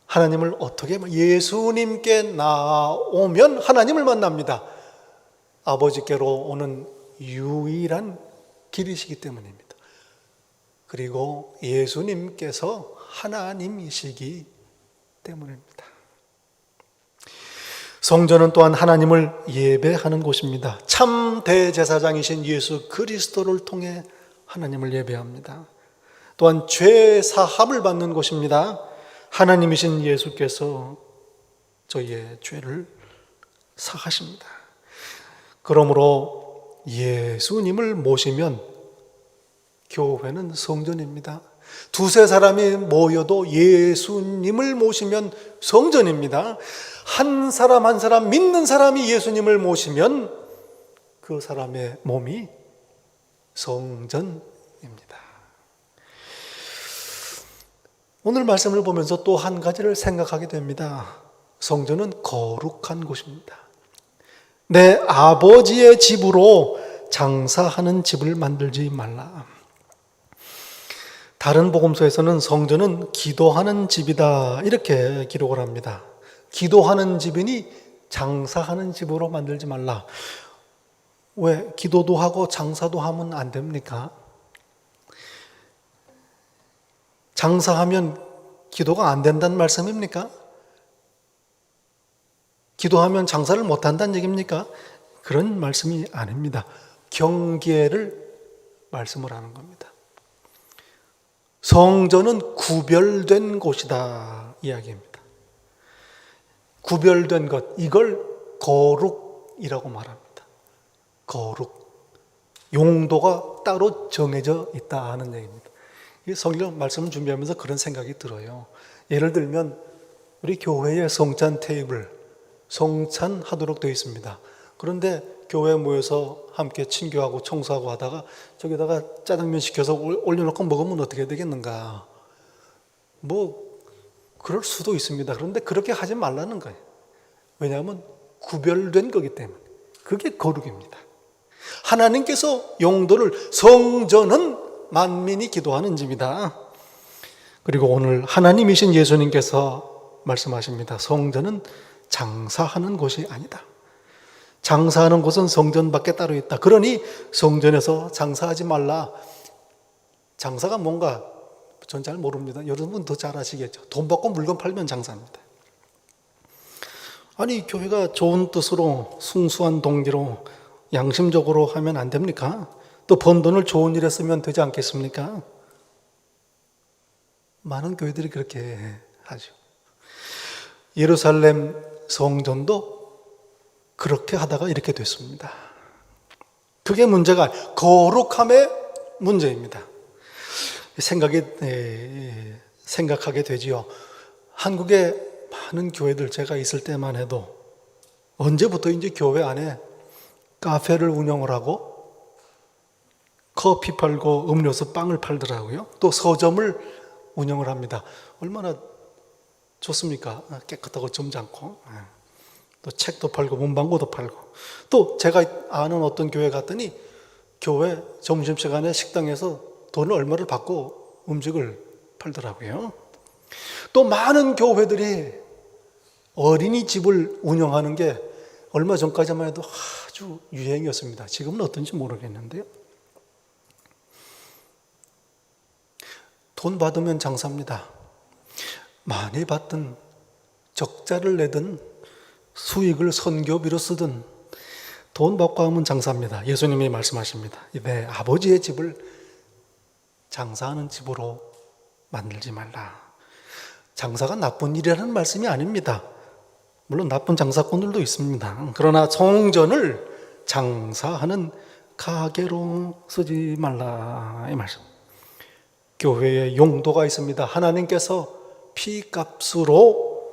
하나님을 어떻게, 예수님께 나오면 하나님을 만납니다. 아버지께로 오는 유일한 길이시기 때문입니다. 그리고 예수님께서 하나님이시기 때문입니다. 성전은 또한 하나님을 예배하는 곳입니다. 참 대제사장이신 예수 그리스도를 통해 하나님을 예배합니다. 또한 죄 사함을 받는 곳입니다. 하나님이신 예수께서 저희의 죄를 사하십니다. 그러므로 예수님을 모시면 교회는 성전입니다. 두세 사람이 모여도 예수님을 모시면 성전입니다. 한 사람 한 사람 믿는 사람이 예수님을 모시면 그 사람의 몸이 성전입니다. 오늘 말씀을 보면서 또 한 가지를 생각하게 됩니다. 성전은 거룩한 곳입니다. 내 아버지의 집으로 장사하는 집을 만들지 말라. 다른 복음서에서는 성전은 기도하는 집이다, 이렇게 기록을 합니다. 기도하는 집이니 장사하는 집으로 만들지 말라. 왜? 기도도 하고 장사도 하면 안 됩니까? 장사하면 기도가 안 된다는 말씀입니까? 기도하면 장사를 못 한다는 얘기입니까? 그런 말씀이 아닙니다. 경계를 말씀을 하는 겁니다. 성전은 구별된 곳이다, 이야기입니다. 구별된 것, 이걸 거룩이라고 말합니다. 거룩. 용도가 따로 정해져 있다 하는 얘기입니다. 성경 말씀을 준비하면서 그런 생각이 들어요. 예를 들면 우리 교회에 성찬 테이블, 성찬하도록 되어 있습니다. 그런데 교회에 모여서 함께 친교하고 청소하고 하다가 저기다가 짜장면 시켜서 올려놓고 먹으면 어떻게 되겠는가? 그럴 수도 있습니다. 그런데 그렇게 하지 말라는 거예요. 왜냐하면 구별된 거기 때문에. 그게 거룩입니다. 하나님께서 용도를, 성전은 만민이 기도하는 집이다. 그리고 오늘 하나님이신 예수님께서 말씀하십니다. 성전은 장사하는 곳이 아니다. 장사하는 곳은 성전밖에 따로 있다. 그러니 성전에서 장사하지 말라. 장사가 뭔가 전 잘 모릅니다. 여러분 더 잘 아시겠죠. 돈 받고 물건 팔면 장사입니다. 아니, 교회가 좋은 뜻으로 순수한 동기로 양심적으로 하면 안 됩니까? 또 번 돈을 좋은 일에 쓰면 되지 않겠습니까? 많은 교회들이 그렇게 하죠. 예루살렘 성전도 그렇게 하다가 이렇게 됐습니다. 그게 문제가, 거룩함에 문제입니다. 생각하게 되지요. 한국에 많은 교회들 제가 있을 때만 해도 언제부터인지 교회 안에 카페를 운영을 하고 커피 팔고 음료수 빵을 팔더라고요. 또 서점을 운영을 합니다. 얼마나 좋습니까? 깨끗하고 점잖고. 또 책도 팔고 문방구도 팔고. 또 제가 아는 어떤 교회 갔더니 교회 점심시간에 식당에서 돈을 얼마를 받고 음식을 팔더라고요. 또 많은 교회들이 어린이집을 운영하는 게 얼마 전까지만 해도 아주 유행이었습니다. 지금은 어떤지 모르겠는데요. 돈 받으면 장사입니다. 많이 받든 적자를 내든 수익을 선교비로 쓰든 돈 받고 하면 장사입니다. 예수님이 말씀하십니다. 내 아버지의 집을 장사하는 집으로 만들지 말라. 장사가 나쁜 일이라는 말씀이 아닙니다. 물론 나쁜 장사꾼들도 있습니다. 그러나 성전을 장사하는 가게로 쓰지 말라 이 말씀. 교회에 용도가 있습니다. 하나님께서 피값으로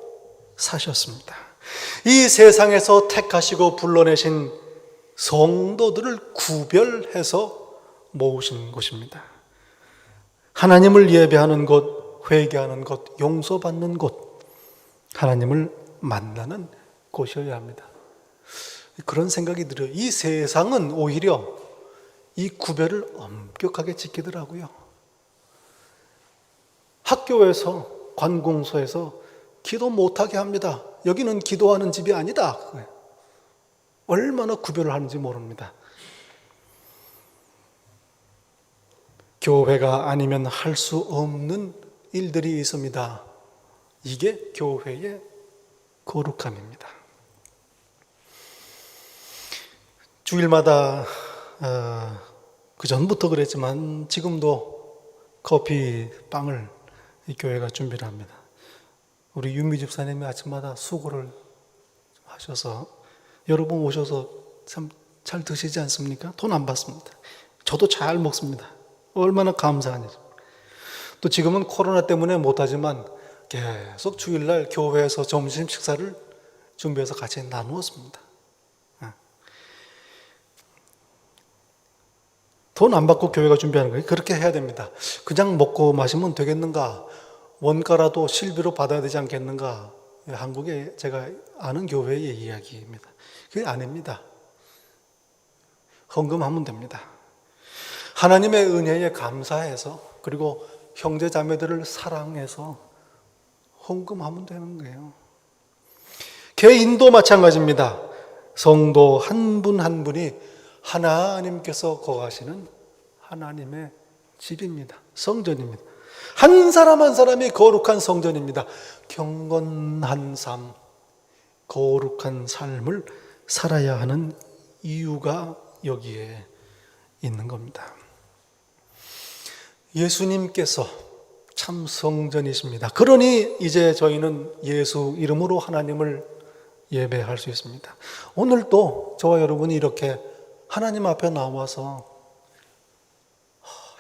사셨습니다. 이 세상에서 택하시고 불러내신 성도들을 구별해서 모으신 곳입니다. 하나님을 예배하는 곳, 회개하는 곳, 용서받는 곳, 하나님을 만나는 곳이어야 합니다. 그런 생각이 들어요. 이 세상은 오히려 이 구별을 엄격하게 지키더라고요. 학교에서, 관공서에서 기도 못하게 합니다. 여기는 기도하는 집이 아니다. 얼마나 구별을 하는지 모릅니다. 교회가 아니면 할 수 없는 일들이 있습니다. 이게 교회의 거룩함입니다. 주일마다 그전부터 그랬지만 지금도 커피, 빵을 이 교회가 준비를 합니다. 우리 윤미 집사님이 아침마다 수고를 하셔서 여러분 오셔서 참 잘 드시지 않습니까? 돈 안 받습니다. 저도 잘 먹습니다. 얼마나 감사한 일이죠. 또 지금은 코로나 때문에 못하지만 계속 주일날 교회에서 점심 식사를 준비해서 같이 나누었습니다. 돈 안 받고 교회가 준비하는 거예요. 그렇게 해야 됩니다. 그냥 먹고 마시면 되겠는가? 원가라도 실비로 받아야 되지 않겠는가? 한국에 제가 아는 교회의 이야기입니다. 그게 아닙니다. 헌금하면 됩니다. 하나님의 은혜에 감사해서 그리고 형제 자매들을 사랑해서 헌금하면 되는 거예요. 개인도 마찬가지입니다. 성도 한 분 한 분이 하나님께서 거하시는 하나님의 집입니다. 성전입니다. 한 사람 한 사람이 거룩한 성전입니다. 경건한 삶, 거룩한 삶을 살아야 하는 이유가 여기에 있는 겁니다. 예수님께서 참 성전이십니다. 그러니 이제 저희는 예수 이름으로 하나님을 예배할 수 있습니다. 오늘도 저와 여러분이 이렇게 하나님 앞에 나와서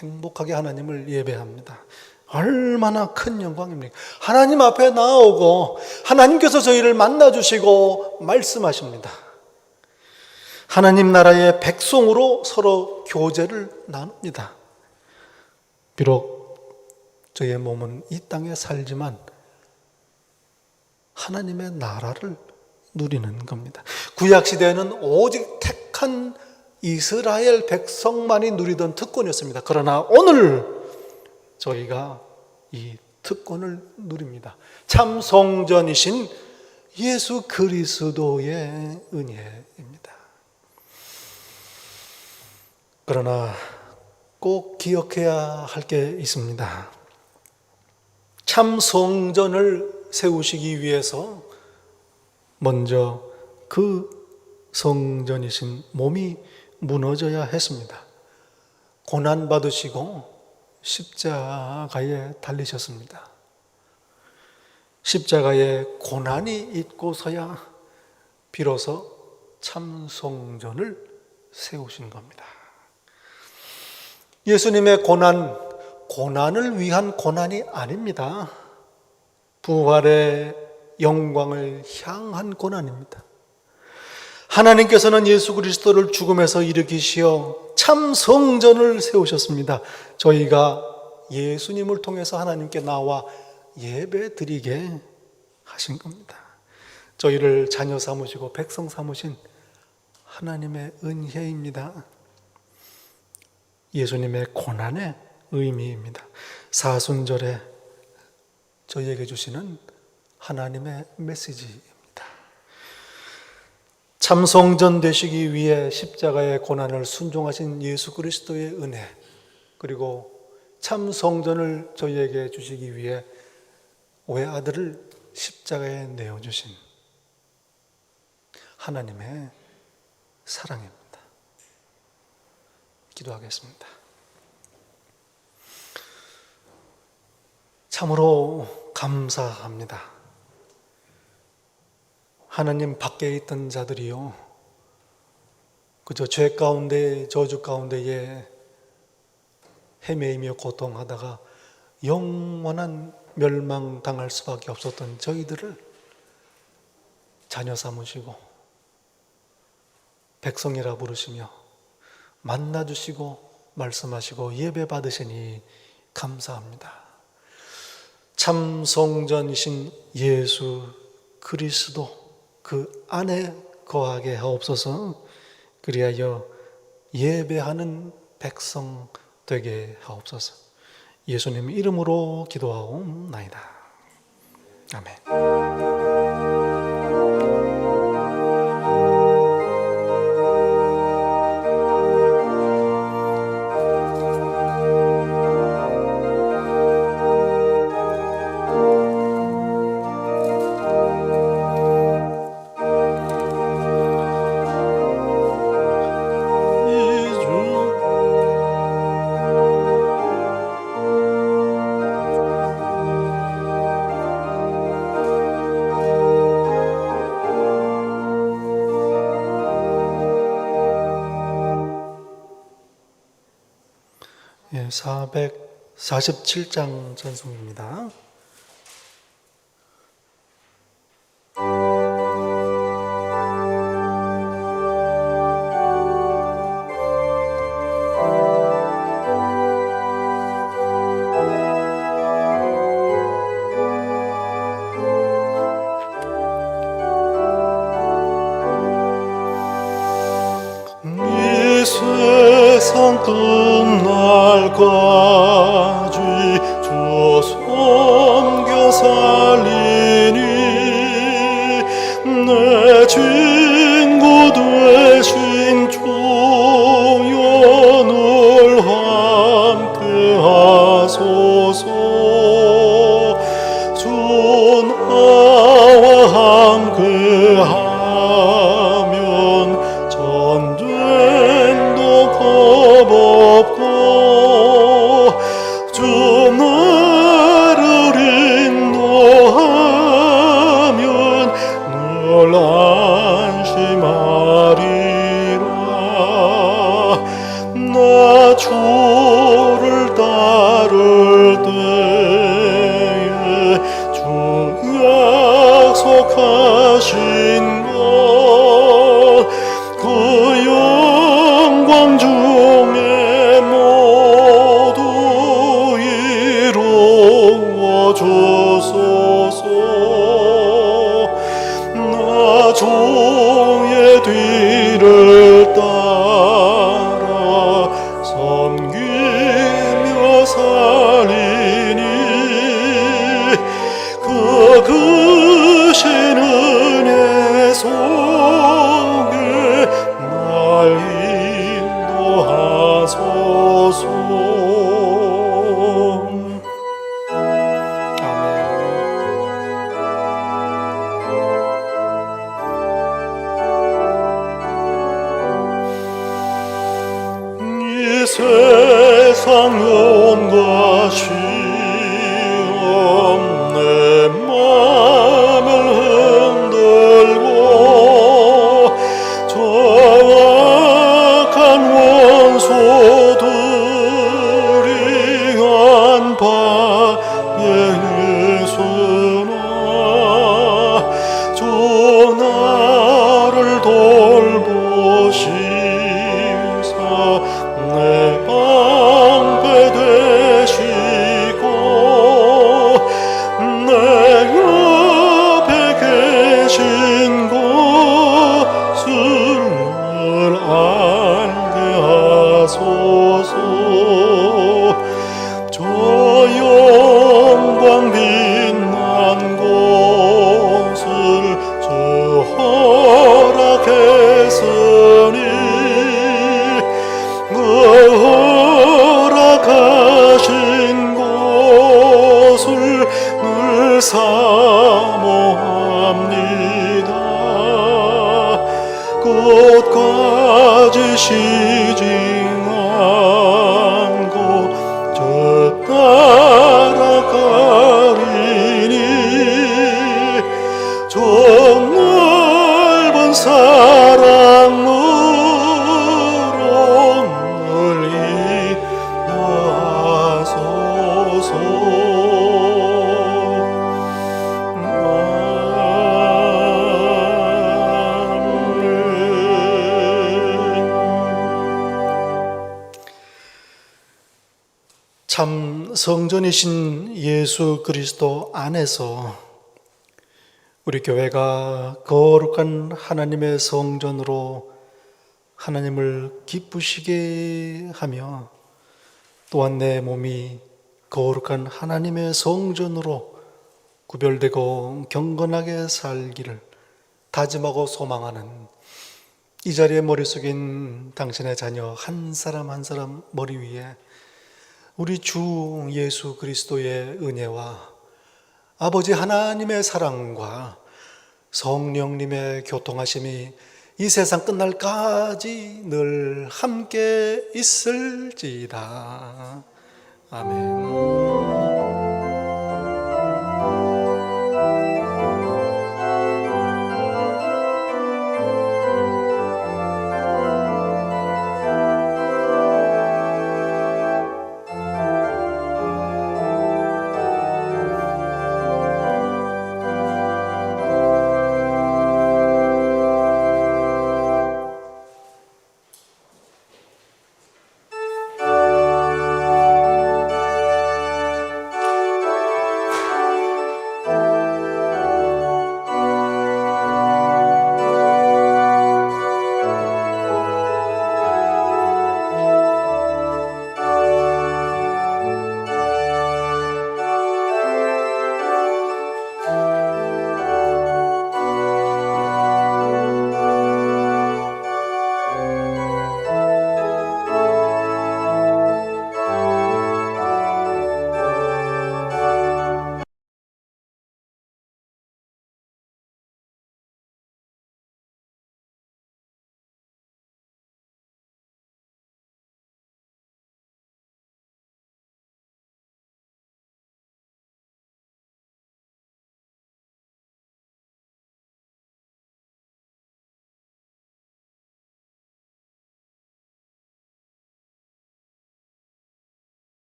행복하게 하나님을 예배합니다. 얼마나 큰 영광입니까? 하나님 앞에 나오고 하나님께서 저희를 만나주시고 말씀하십니다. 하나님 나라의 백성으로 서로 교제를 나눕니다. 비록 저의 몸은 이 땅에 살지만 하나님의 나라를 누리는 겁니다. 구약시대에는 오직 택한 이스라엘 백성만이 누리던 특권이었습니다. 그러나 오늘 저희가 이 특권을 누립니다. 참 성전이신 예수 그리스도의 은혜입니다. 그러나 꼭 기억해야 할 게 있습니다. 참 성전을 세우시기 위해서 먼저 그 성전이신 몸이 무너져야 했습니다. 고난받으시고 십자가에 달리셨습니다. 십자가에 고난이 있고서야 비로소 참 성전을 세우신 겁니다. 예수님의 고난을 위한 고난이 아닙니다. 부활의 영광을 향한 고난입니다. 하나님께서는 예수 그리스도를 죽음에서 일으키시어 참 성전을 세우셨습니다. 저희가 예수님을 통해서 하나님께 나와 예배 드리게 하신 겁니다. 저희를 자녀 삼으시고 백성 삼으신 하나님의 은혜입니다. 예수님의 고난의 의미입니다. 사순절에 저희에게 주시는 하나님의 메시지입니다. 참 성전 되시기 위해 십자가의 고난을 순종하신 예수 그리스도의 은혜, 그리고 참 성전을 저희에게 주시기 위해 외아들을 십자가에 내어주신 하나님의 사랑입니다. 기도하겠습니다. 참으로 감사합니다. 하나님 밖에 있던 자들이요, 그저 죄 가운데 저주 가운데에 헤매이며 고통하다가 영원한 멸망당할 수밖에 없었던 저희들을 자녀 삼으시고 백성이라 부르시며 만나주시고 말씀하시고 예배 받으시니 감사합니다. 참 성전이신 예수 그리스도 그 안에 거하게 하옵소서. 그리하여 예배하는 백성 되게 하옵소서. 예수님 이름으로 기도하옵나이다. 아멘. 예, 447장 찬송입니다. 이 세상 끝날까지 주 섬겨 살리니 내 친구 되신 주여 늘 함께 하소서. 주 나와 함께 하면 전쟁도 겁없고 주 나를 인도하면 늘 안심하리라. 나 주를 따를 때에 주 약속하신 그 영광 중에 모두 이루어 주소서. 나 주의 뒤를 따라 섬기며 살리니 그 크신 은혜 속에 날 인도하소서. 이 세상 연과 시험 내 맘을 흔들고 저악한 원수들 사모합니다. 끝까지 쉬지 않고 저 따라가리니 저 넓은 사랑으로 널 참 성전이신 예수 그리스도 안에서 우리 교회가 거룩한 하나님의 성전으로 하나님을 기쁘시게 하며 또한 내 몸이 거룩한 하나님의 성전으로 구별되고 경건하게 살기를 다짐하고 소망하는 이 자리에 머릿속인 당신의 자녀 한 사람 한 사람 머리 위에 우리 주 예수 그리스도의 은혜와 아버지 하나님의 사랑과 성령님의 교통하심이 이 세상 끝날까지 늘 함께 있을지이다. 아멘.